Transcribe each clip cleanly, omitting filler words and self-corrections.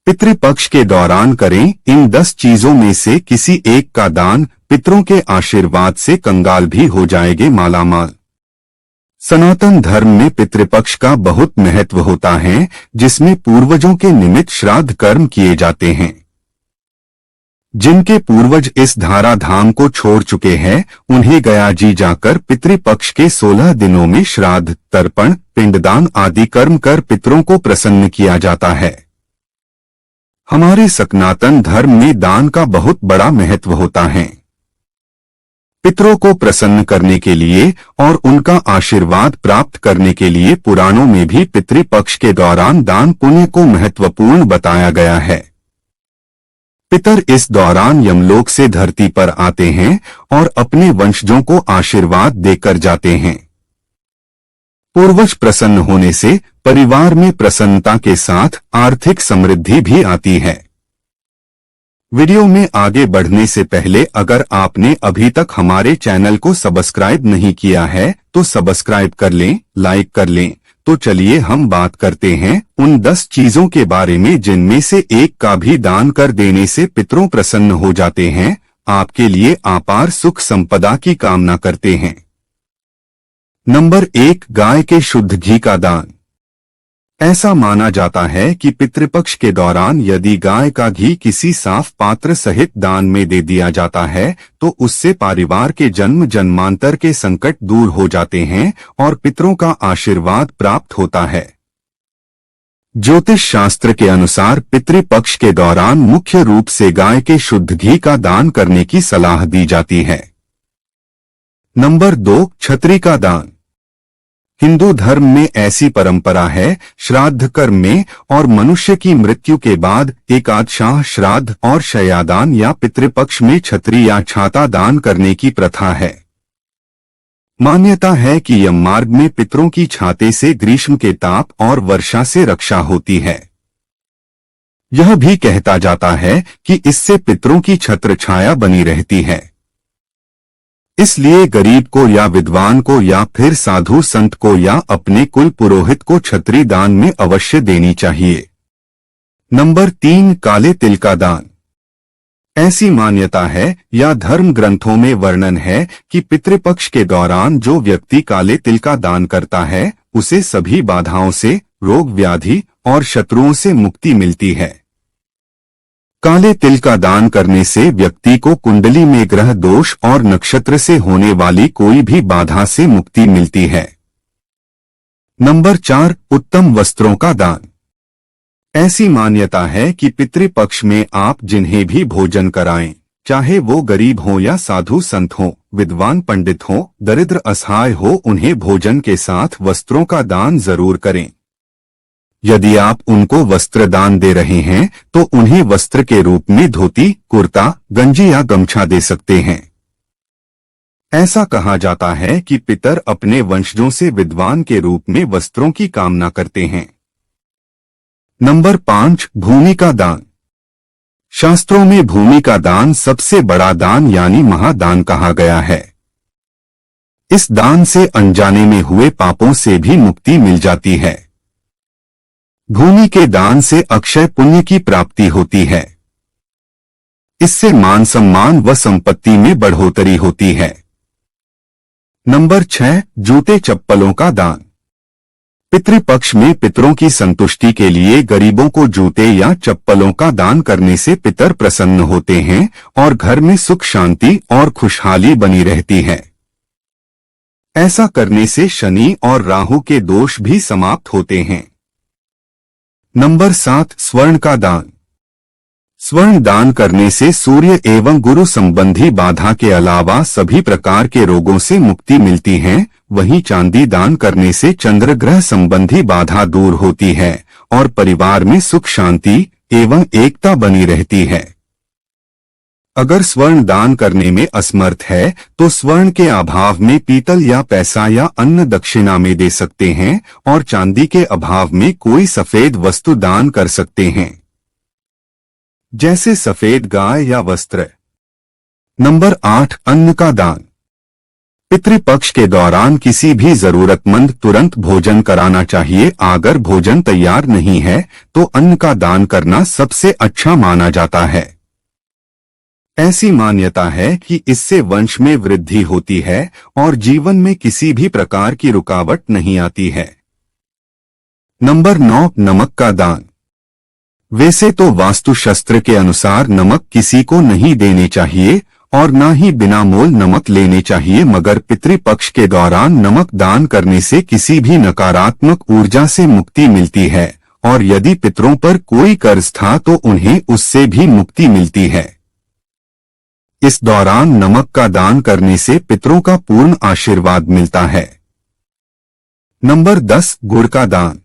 पितृपक्ष के दौरान करें। इन 10 चीजों में से किसी एक का दान पितरों के आशीर्वाद से कंगाल भी हो जाएंगे मालामाल। सनातन धर्म में पितृपक्ष का बहुत महत्व होता है, जिसमें पूर्वजों के निमित्त श्राद्ध कर्म किए जाते हैं। जिनके पूर्वज इस धराधाम को छोड़ चुके हैं, उन्हें गया जी जाकर पितृपक्ष के 16 दिनों में श्राद्ध, तर्पण, पिंडदान आदि कर्म कर पितरों को प्रसन्न किया जाता है। हमारे सनातन धर्म में दान का बहुत बड़ा महत्व होता है। पितरों को प्रसन्न करने के लिए और उनका आशीर्वाद प्राप्त करने के लिए पुराणों में भी पितृपक्ष के दौरान दान पुण्य को महत्वपूर्ण बताया गया है। पितर इस दौरान यमलोक से धरती पर आते हैं और अपने वंशजों को आशीर्वाद देकर जाते हैं। पूर्वज प्रसन्न होने से परिवार में प्रसन्नता के साथ आर्थिक समृद्धि भी आती है। वीडियो में आगे बढ़ने से पहले अगर आपने अभी तक हमारे चैनल को सब्सक्राइब नहीं किया है तो सब्सक्राइब कर लें, लाइक कर लें। तो चलिए हम बात करते हैं उन 10 चीजों के बारे में जिनमें से एक का भी दान कर देने से पितरों प्रसन्न हो जाते हैं, आपके लिए अपार सुख संपदा की कामना करते हैं। नंबर 1, गाय के शुद्ध घी का दान। ऐसा माना जाता है कि पितृपक्ष के दौरान यदि गाय का घी किसी साफ पात्र सहित दान में दे दिया जाता है तो उससे परिवार के जन्म जन्मांतर के संकट दूर हो जाते हैं और पितरों का आशीर्वाद प्राप्त होता है। ज्योतिष शास्त्र के अनुसार पितृपक्ष के दौरान मुख्य रूप से गाय के शुद्ध घी का दान करने की सलाह दी जाती है। नंबर 2, छतरी का दान। हिंदू धर्म में ऐसी परंपरा है, श्राद्ध कर्म में और मनुष्य की मृत्यु के बाद एकादशाह श्राद्ध और शयादान या पितृपक्ष में छतरी या छाता दान करने की प्रथा है। मान्यता है कि यम मार्ग में पितरों की छाते से ग्रीष्म के ताप और वर्षा से रक्षा होती है। यह भी कहता जाता है कि इससे पितरों की छत्र छाया बनी रहती है। इसलिए गरीब को या विद्वान को या फिर साधु संत को या अपने कुल पुरोहित को छतरी दान में अवश्य देनी चाहिए। नंबर 3, काले तिल का दान। ऐसी मान्यता है या धर्म ग्रंथों में वर्णन है कि पितृपक्ष के दौरान जो व्यक्ति काले तिल का दान करता है उसे सभी बाधाओं से, रोग व्याधि और शत्रुओं से मुक्ति मिलती है। काले तिल का दान करने से व्यक्ति को कुंडली में ग्रह दोष और नक्षत्र से होने वाली कोई भी बाधा से मुक्ति मिलती है। नंबर 4, उत्तम वस्त्रों का दान। ऐसी मान्यता है कि पितृपक्ष में आप जिन्हें भी भोजन कराएं, चाहे वो गरीब हो या साधु संत हो, विद्वान पंडित हो, दरिद्र असहाय हो, उन्हें भोजन के साथ वस्त्रों का दान जरूर करें। यदि आप उनको वस्त्र दान दे रहे हैं तो उन्हें वस्त्र के रूप में धोती, कुर्ता, गंजी या गमछा दे सकते हैं। ऐसा कहा जाता है कि पितर अपने वंशजों से विद्वान के रूप में वस्त्रों की कामना करते हैं। नंबर 5, भूमि का दान। शास्त्रों में भूमि का दान सबसे बड़ा दान यानी महादान कहा गया है। इस दान से अनजाने में हुए पापों से भी मुक्ति मिल जाती है। भूमि के दान से अक्षय पुण्य की प्राप्ति होती है। इससे मान सम्मान व संपत्ति में बढ़ोतरी होती है। नंबर 6, जूते चप्पलों का दान। पितृपक्ष में पितरों की संतुष्टि के लिए गरीबों को जूते या चप्पलों का दान करने से पितर प्रसन्न होते हैं और घर में सुख शांति और खुशहाली बनी रहती है। ऐसा करने से शनि और राहु के दोष भी समाप्त होते हैं। नंबर 7, स्वर्ण का दान। स्वर्ण दान करने से सूर्य एवं गुरु संबंधी बाधा के अलावा सभी प्रकार के रोगों से मुक्ति मिलती है। वहीं चांदी दान करने से चंद्र ग्रह संबंधी बाधा दूर होती है और परिवार में सुख शांति एवं एकता बनी रहती है। अगर स्वर्ण दान करने में असमर्थ है तो स्वर्ण के अभाव में पीतल या पैसा या अन्न दक्षिणा में दे सकते हैं और चांदी के अभाव में कोई सफेद वस्तु दान कर सकते हैं, जैसे सफेद गाय या वस्त्र। नंबर 8, अन्न का दान। पितृपक्ष के दौरान किसी भी जरूरतमंद तुरंत भोजन कराना चाहिए। अगर भोजन तैयार नहीं है तो अन्न का दान करना सबसे अच्छा माना जाता है। ऐसी मान्यता है कि इससे वंश में वृद्धि होती है और जीवन में किसी भी प्रकार की रुकावट नहीं आती है। नंबर 9, नमक का दान। वैसे तो वास्तुशास्त्र के अनुसार नमक किसी को नहीं देने चाहिए और ना ही बिना मोल नमक लेने चाहिए, मगर पितृपक्ष के दौरान नमक दान करने से किसी भी नकारात्मक ऊर्जा से मुक्ति मिलती है और यदि पितरों पर कोई कर्ज था तो उन्हें उससे भी मुक्ति मिलती है। इस दौरान नमक का दान करने से पितरों का पूर्ण आशीर्वाद मिलता है। नंबर 10, गुड़ का दान।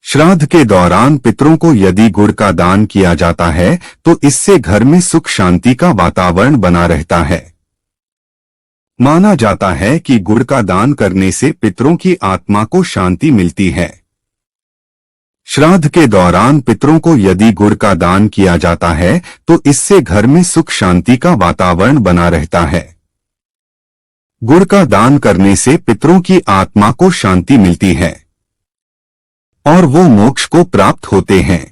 श्राद्ध के दौरान पितरों को यदि गुड़ का दान किया जाता है तो इससे घर में सुख शांति का वातावरण बना रहता है। माना जाता है कि गुड़ का दान करने से पितरों की आत्मा को शांति मिलती है। श्राद्ध के दौरान पितरों को यदि गुड़ का दान किया जाता है तो इससे घर में सुख शांति का वातावरण बना रहता है। गुड़ का दान करने से पितरों की आत्मा को शांति मिलती है और वो मोक्ष को प्राप्त होते हैं।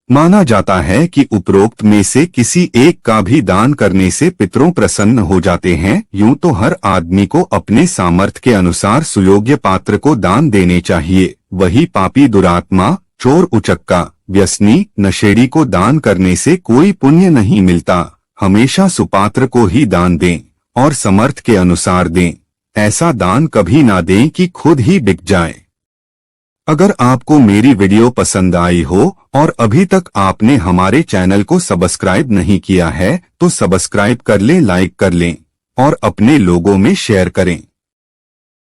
माना जाता है कि उपरोक्त में से किसी एक का भी दान करने से पितरों प्रसन्न हो जाते हैं। यूं तो हर आदमी को अपने सामर्थ्य के अनुसार सुयोग्य पात्र को दान देने चाहिए, वही पापी दुरात्मा, चोर उचक्का, व्यसनी, नशेड़ी को दान करने से कोई पुण्य नहीं मिलता। हमेशा सुपात्र को ही दान दें और समर्थ के अनुसार दें। ऐसा दान कभी ना दें कि खुद ही बिक जाए। अगर आपको मेरी वीडियो पसंद आई हो और अभी तक आपने हमारे चैनल को सब्सक्राइब नहीं किया है तो सब्सक्राइब कर लें, लाइक कर लें और अपने लोगों में शेयर करें।